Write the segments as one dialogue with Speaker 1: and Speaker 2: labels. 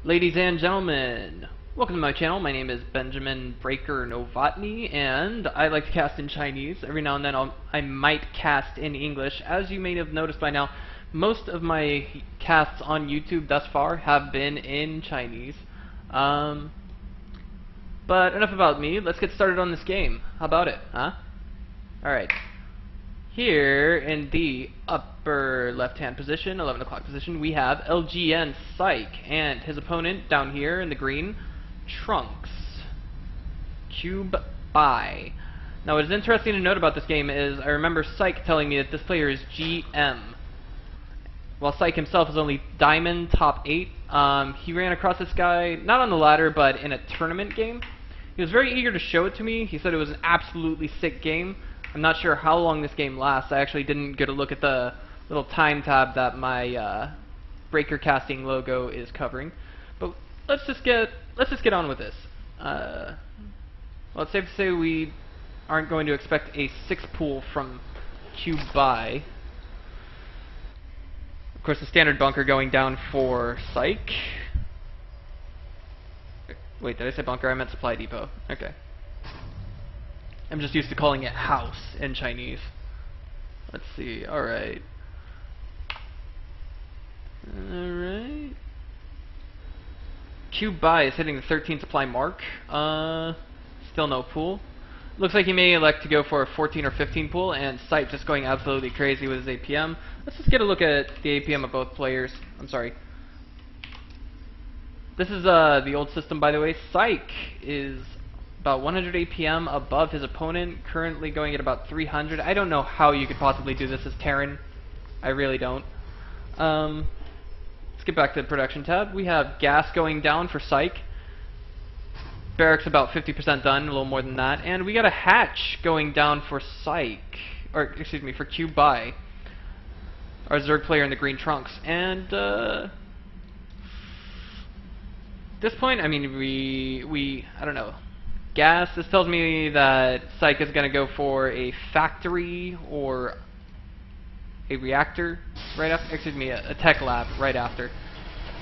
Speaker 1: Ladies and gentlemen, welcome to my channel. My name is Benjamin Breaker Novotny, and I like to cast in Chinese. Every now and then I might cast in English. As you may have noticed by now, most of my casts on YouTube thus far have been in Chinese. But enough about me. Let's get started on this game. How about it, huh? Alright. Here in the upper left-hand position, 11 o'clock position, we have LgNPsych and his opponent down here in the green, Trunks. CubeBy. Now what is interesting to note about this game is I remember Psych telling me that this player is GM. While Psych himself is only Diamond top 8, he ran across this guy, not on the ladder, but in a tournament game. He was very eager to show it to me. He said it was an absolutely sick game. I'm not sure how long this game lasts. I actually didn't get a look at the little time tab that my Breaker Casting logo is covering. But let's just get on with this. Well, it's safe to say we aren't going to expect a 6 pool from CubeBy. Of course, the standard bunker going down for Psych. Wait, did I say bunker? I meant supply depot. Okay. I'm just used to calling it house in Chinese. Let's see. Alright. Alright. CubeBy is hitting the 13 supply mark. Still no pool. Looks like he may elect to go for a 14 or 15 pool, and Sight just going absolutely crazy with his APM. Let's just get a look at the APM of both players. I'm sorry. This is the old system, by the way. Psych is about 100 APM above his opponent, currently going at about 300. I don't know how you could possibly do this as Terran. I really don't. Let's get back to the production tab. We have gas going down for Psych. Barracks about 50% done, a little more than that. And we got a hatch going down for Psych, or excuse me, for CubeBy, our Zerg player in the green trunks. And at this point, I mean, we I don't know. Gas, this tells me that Psych is going to go for a factory or a reactor right after, excuse me, a tech lab right after.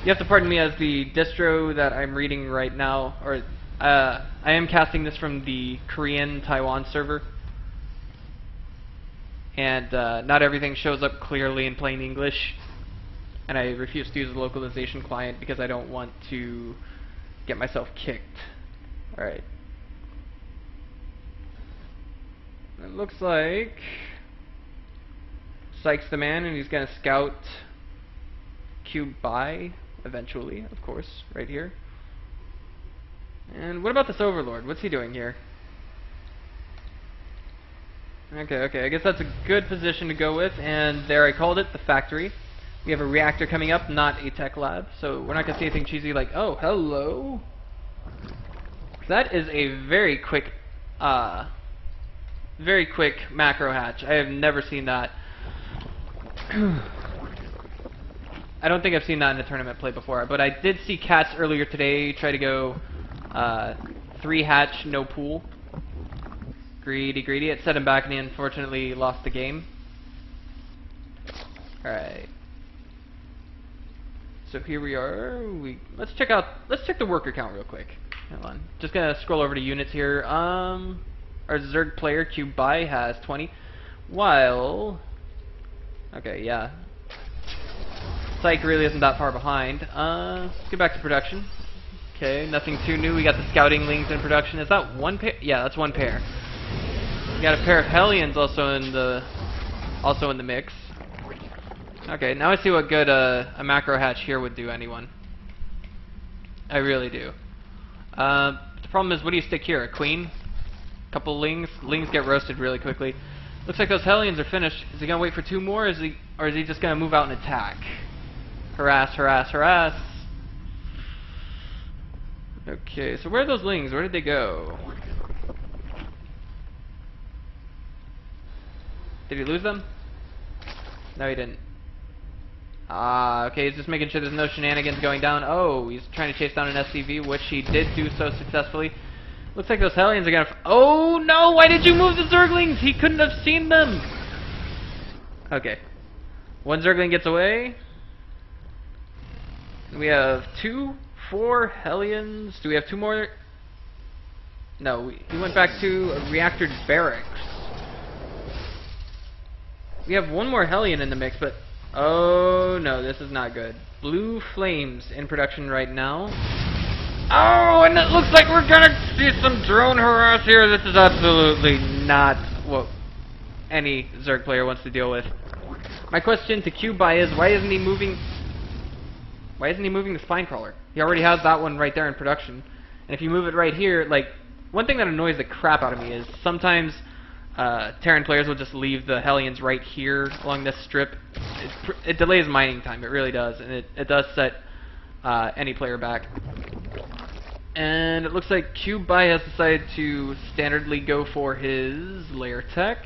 Speaker 1: You have to pardon me as the distro that I'm reading right now, or I am casting this from the Korean Taiwan server, and not everything shows up clearly in plain English, and I refuse to use the localization client because I don't want to get myself kicked. Alright. It looks like Psych's the man, and he's going to scout CubeBy eventually, of course, right here. And what about this Overlord? What's he doing here? Okay, I guess that's a good position to go with, and there I called it, the factory. We have a reactor coming up, not a tech lab, so we're not going to see anything cheesy like, oh, hello. That is a very quick macro hatch. I have never seen that. I don't think I've seen that in a tournament play before, but I did see Cats earlier today try to go 3 hatch, no pool. Greedy. It set him back and he unfortunately lost the game. Alright. So here we are. Let's check the worker count real quick. Hold on. Just gonna scroll over to units here. Our Zerg player, CubeBy, has 20. While okay, yeah. Psych really isn't that far behind. Let's get back to production. Okay, nothing too new. We got the scouting lings in production. Is that one pair? Yeah, that's one pair. We got a pair of Hellions also in the mix. Okay, now I see what good a macro hatch here would do anyone. I really do. The problem is, what do you stick here? A queen? Couple lings? Lings get roasted really quickly. Looks like those Hellions are finished. Is he gonna wait for 2 more, or is he just gonna move out and attack? Harass. Okay, so where are those lings? Where did they go? Did he lose them? No, he didn't. Okay, he's just making sure there's no shenanigans going down. Oh, he's trying to chase down an SCV, which he did do so successfully. Looks like those Hellions are gonna oh no, why did you move the Zerglings? He couldn't have seen them! Okay. One Zergling gets away. We have 2 4 Hellions. Do we have 2 more? No, he went back to reactor barracks. We have 1 more Hellion in the mix, but oh no, this is not good. Blue Flames in production right now. Oh, and it looks like we're gonna see some drone harass here. This is absolutely not what any Zerg player wants to deal with. My question to CubeBy is, why isn't he moving the spine crawler? He already has that one right there in production. And if you move it right here, like, one thing that annoys the crap out of me is sometimes Terran players will just leave the Hellions right here along this strip. It delays mining time, it really does, and it does set any player back. And it looks like CubeBy has decided to standardly go for his layer tech.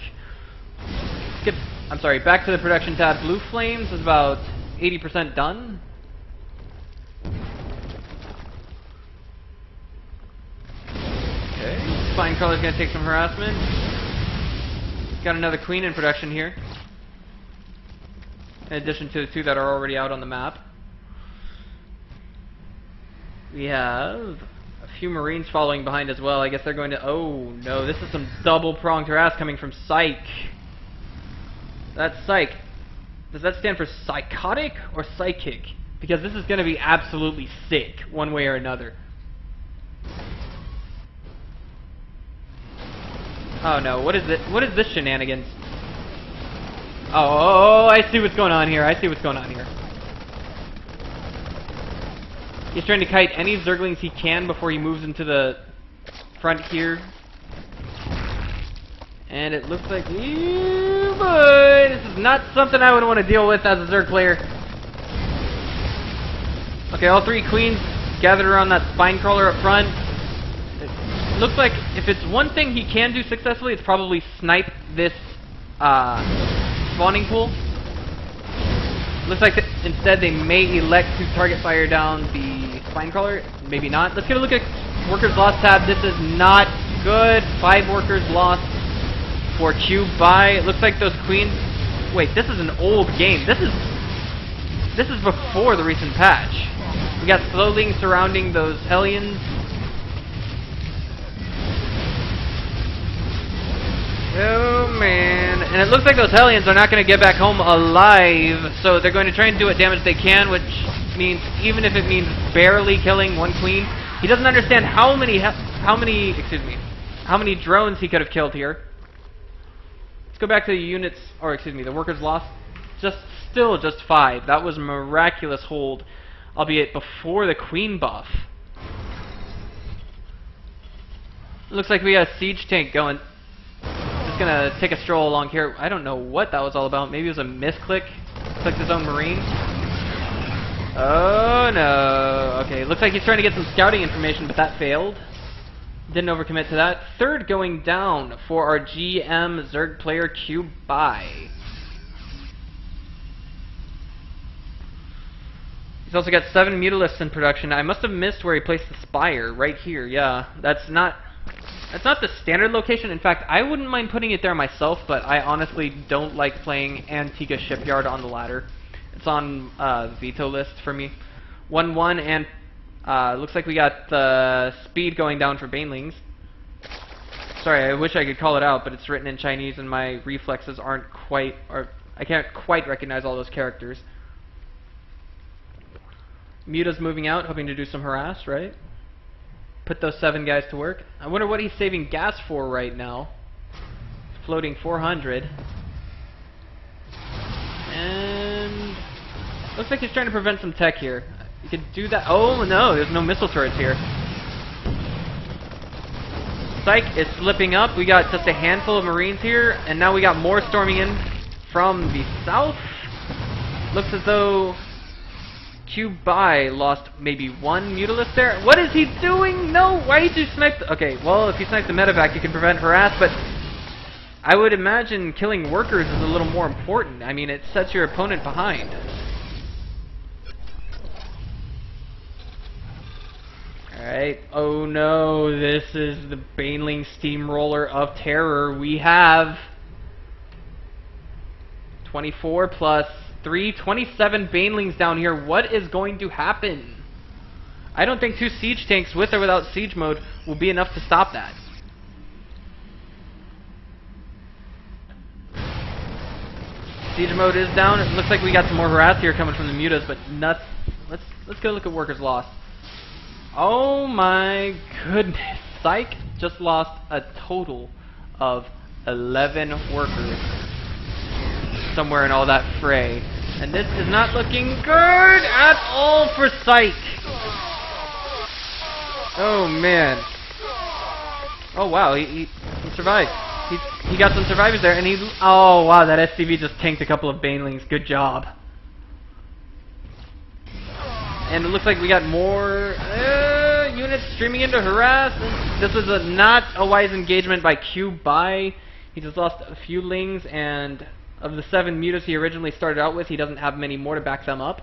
Speaker 1: Back to the production tab. Blue Flames is about 80% done. Okay, Spine Crawler's gonna take some harassment. Got another Queen in production here, in addition to the 2 that are already out on the map. We have a few Marines following behind as well. I guess they're going to... Oh no, this is some double-pronged harass coming from Psych. That's Psych. Does that stand for psychotic or psychic? Because this is going to be absolutely sick, one way or another. Oh no, what is it? What is this shenanigans? Oh, I see what's going on here. I see what's going on here. He's trying to kite any Zerglings he can before he moves into the front here. And it looks like, ew, boy, this is not something I would want to deal with as a Zerg player. Okay, all 3 Queens gathered around that spine crawler up front. It looks like if it's one thing he can do successfully, it's probably snipe this spawning pool. Looks like instead they may elect to target fire down the spine crawler. Maybe not. Let's get a look at workers lost tab. This is not good. 5 workers lost for CubeBy. It looks like those Queens... Wait, this is an old game. This is before the recent patch. We got Slowlings surrounding those Hellions. Oh man, and it looks like those Hellions are not going to get back home alive, so they're going to try and do what damage they can, which means even if it means barely killing 1 Queen, he doesn't understand how many drones he could have killed here. Let's go back to the units, or the workers lost. Still just 5. That was a miraculous hold, albeit before the Queen buff. Looks like we got a siege tank going. Gonna take a stroll along here. I don't know what that was all about. Maybe it was a misclick. Clicked his own Marine. Oh no. Okay, looks like he's trying to get some scouting information, but that failed. Didn't overcommit to that. 3rd going down for our GM Zerg player CubeBy. He's also got 7 Mutalisks in production. I must have missed where he placed the Spire. Right here, yeah. That's not the standard location. In fact, I wouldn't mind putting it there myself, but I honestly don't like playing Antigua Shipyard on the ladder. It's on the veto list for me. 1-1, and looks like we got the speed going down for Banelings. Sorry, I wish I could call it out, but it's written in Chinese and my reflexes aren't quite, or I can't quite recognize all those characters. Muta's moving out, hoping to do some harass, right? Put those 7 guys to work. I wonder what he's saving gas for right now. Floating 400. And looks like he's trying to prevent some tech here. You could do that. Oh no, there's no missile turrets here. Psych is slipping up. We got just a handful of Marines here, and now we got more storming in from the south. Looks as though CubeBy lost maybe 1 Mutalisk there. What is he doing? No, why did you snipe? Okay, well, if you snipe the medevac, you can prevent harass, but I would imagine killing workers is a little more important. I mean, it sets your opponent behind. Alright, oh no, this is the Baneling Steamroller of Terror. We have 24 plus 3, 27 Banelings down here. What is going to happen? I don't think 2 siege tanks with or without siege mode will be enough to stop that. Siege mode is down. It looks like we got some more harass here coming from the mutas, but nuts. Let's go look at workers lost. Oh my goodness. Psych just lost a total of 11 workers somewhere in all that fray. And this is not looking good at all for Psych. Oh man. Oh wow, he survived. He got some survivors there, and oh wow, that SCV just tanked a couple of banelings. Good job. And it looks like we got more units streaming in to harass. This was not a wise engagement by CubeBy. He just lost a few lings, and of the 7 mutas he originally started out with, he doesn't have many more to back them up.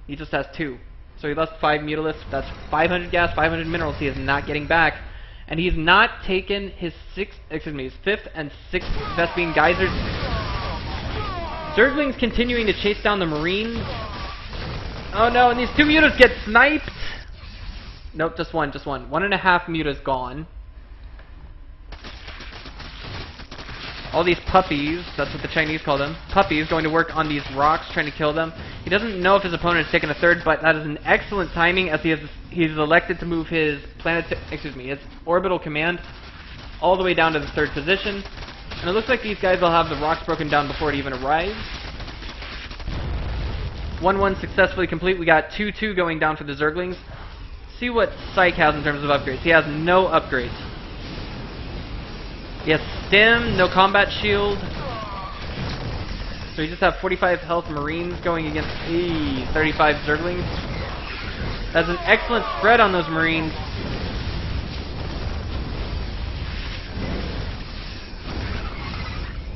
Speaker 1: He just has 2. So he lost 5 mutalisks. That's 500 gas, 500 minerals he is not getting back. And he's not taken his 5th and 6th Vespine geysers. Zergling's continuing to chase down the Marines. Oh no, and these 2 mutas get sniped! Nope, just one. 1.5 mutas gone. All these puppies, that's what the Chinese call them, puppies going to work on these rocks trying to kill them. He doesn't know if his opponent has taken a 3rd, but that is an excellent timing as he's elected to move his his orbital command all the way down to the 3rd position. And it looks like these guys will have the rocks broken down before it even arrives. 1-1 successfully complete. We got 2-2 going down for the Zerglings. See what Psych has in terms of upgrades. He has no upgrades. He has stim, no combat shield. So he just have 45 health Marines going against 35 Zerglings. That's an excellent spread on those Marines.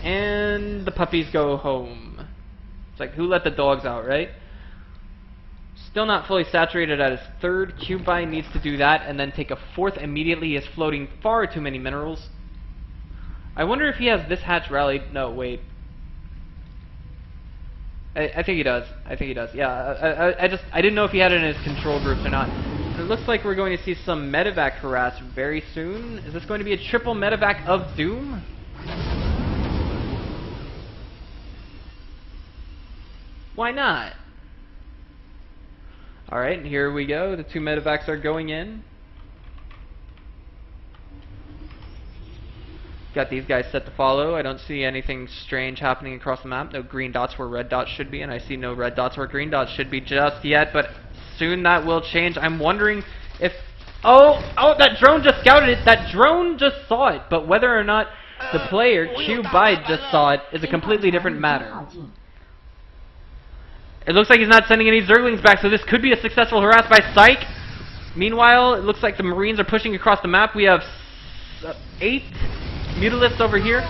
Speaker 1: And the puppies go home. It's like, who let the dogs out, right? Still not fully saturated at his 3rd. CubeBy needs to do that and then take a 4th immediately. He is floating far too many minerals. I wonder if he has this hatch rallied. No, wait. I think he does. Yeah, I didn't know if he had it in his control groups or not. It looks like we're going to see some medevac harass very soon. Is this going to be a triple medevac of doom? Why not? Alright, and here we go. The 2 medevacs are going in. Got these guys set to follow. I don't see anything strange happening across the map. No green dots where red dots should be, and I see no red dots where green dots should be just yet, but soon that will change. I'm wondering if... Oh, that drone just scouted it! That drone just saw it! But whether or not the player, CubeBy, just saw it is a completely different matter. It looks like he's not sending any Zerglings back, so this could be a successful harass by Psych. Meanwhile, it looks like the Marines are pushing across the map. We have 8 mutalisks over here.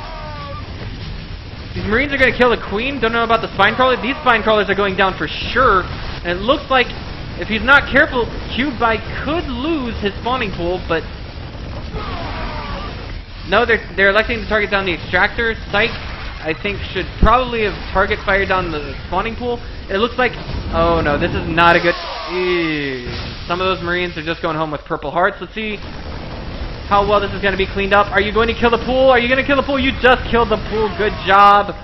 Speaker 1: These Marines are going to kill the Queen. Don't know about the Spine Crawler. These Spine Crawlers are going down for sure. And it looks like, if he's not careful, CubeBy could lose his spawning pool, but... No, they're electing to target down the Extractor. Psych, I think, should probably have target fired down the spawning pool. It looks like... Oh no, this is not a good... Some of those Marines are just going home with purple hearts. Let's see how well this is going to be cleaned up. Are you going to kill the pool? Are you going to kill the pool? You just killed the pool. Good job.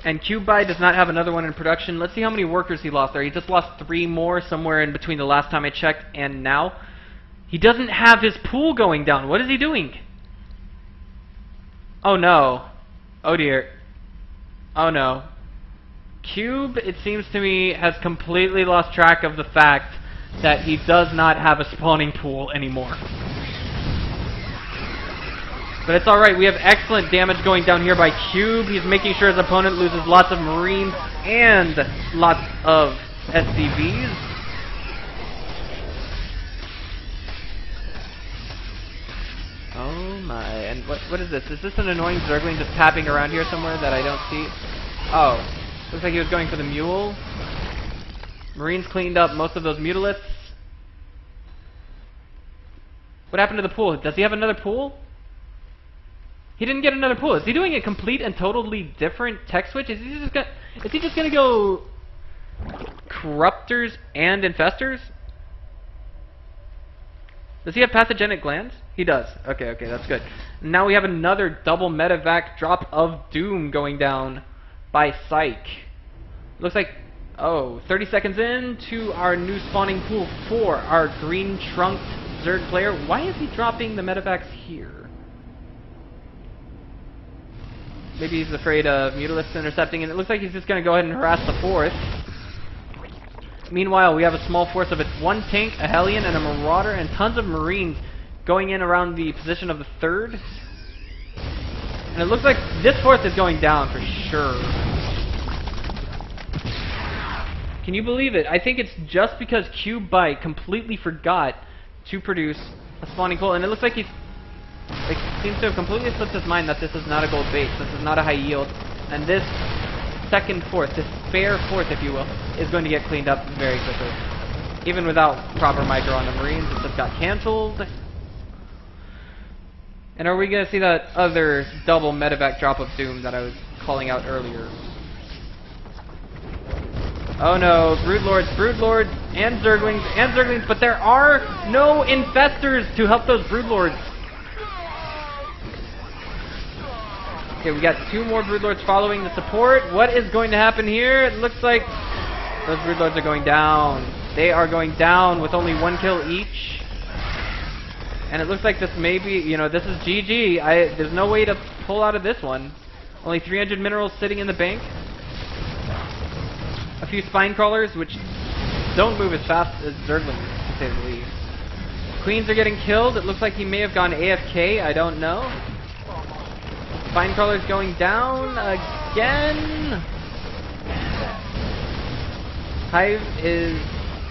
Speaker 1: And CubeBy does not have another one in production. Let's see how many workers he lost there. He just lost 3 more somewhere in between the last time I checked and now. He doesn't have his pool going down. What is he doing? Oh no. Oh dear. Oh no. Cube, it seems to me, has completely lost track of the fact that he does not have a spawning pool anymore. But it's alright, we have excellent damage going down here by Cube. He's making sure his opponent loses lots of Marines and lots of SCVs. Oh my, and what is this? Is this an annoying Zergling just tapping around here somewhere that I don't see? Oh, looks like he was going for the mule. Marines cleaned up most of those mutalisks. What happened to the pool? Does he have another pool? He didn't get another pull. Is he doing a complete and totally different tech switch? Is he just gonna go corruptors and infestors? Does he have pathogenic glands? He does. Okay, that's good. Now we have another double medevac drop of doom going down by Psych. Looks like, 30 seconds in to our new spawning pool for our green trunked Zerg player. Why is he dropping the medevacs here? Maybe he's afraid of Mutalisks intercepting, and it looks like he's just going to go ahead and harass the 4th. Meanwhile, we have a small force of its 1 tank, a Hellion, and a Marauder, and tons of Marines going in around the position of the 3rd. And it looks like this force is going down for sure. Can you believe it? I think it's just because CubeBy completely forgot to produce a spawning pool, and it looks like he's seems to have completely slipped his mind that this is not a gold base, this is not a high yield, and this second force, this spare force, if you will, is going to get cleaned up very quickly. Even without proper micro on the Marines, it just got cancelled. And are we going to see that other double medevac drop of doom that I was calling out earlier? Oh no, Broodlords, and Zerglings, but there are no infestors to help those Broodlords. Okay, we got 2 more Broodlords following the support. What is going to happen here? It looks like those Broodlords are going down. They are going down with only 1 kill each. And it looks like this may be, this is GG. There's no way to pull out of this one. Only 300 minerals sitting in the bank. A few spine crawlers, which don't move as fast as Zerglings, to say the least. Queens are getting killed. It looks like he may have gone AFK. I don't know. Spine crawlers going down again. Hive is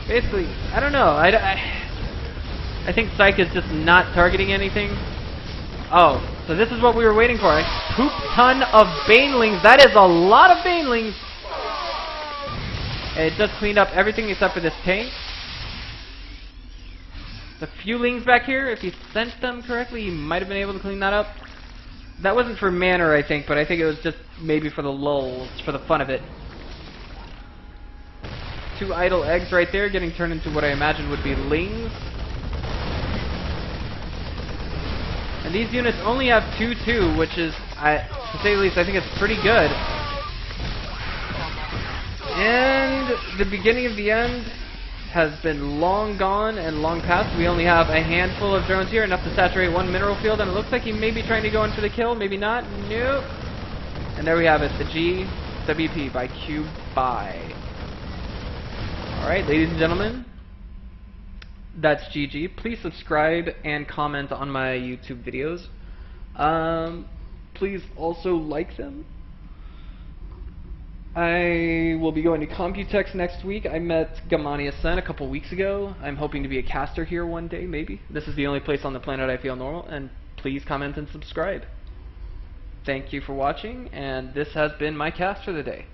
Speaker 1: basically, I don't know. I think Psych is just not targeting anything. Oh, so this is what we were waiting for. A poop ton of Banelings. That is a lot of Banelings. It just cleaned up everything except for this tank. The Fewlings back here, if he sent them correctly, he might have been able to clean that up. That wasn't for manner, I think, but I think it was just maybe for the lulz, for the fun of it. 2 idle eggs right there, getting turned into what I imagine would be lings. And these units only have 2-2, which is, to say the least, I think it's pretty good. And the beginning of the end has been long gone and long past. We only have a handful of drones here, enough to saturate 1 mineral field, and it looks like he may be trying to go in for the kill, maybe not, nope. And there we have it, the GWP by CubeBy. Alright, ladies and gentlemen, that's GG. Please subscribe and comment on my YouTube videos. Please also like them. I will be going to Computex next week. I met Gamania Sen a couple weeks ago. I'm hoping to be a caster here one day, maybe. This is the only place on the planet I feel normal, and please comment and subscribe. Thank you for watching, and this has been my cast for the day.